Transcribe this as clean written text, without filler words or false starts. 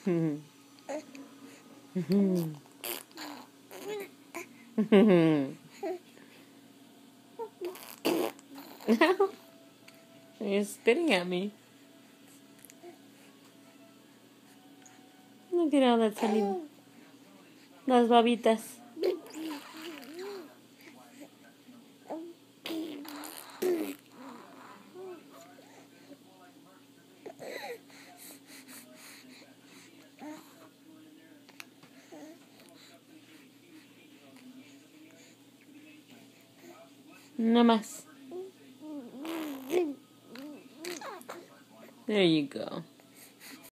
You're spitting at me. Look at all that saliva. Las babitas. No más. There you go.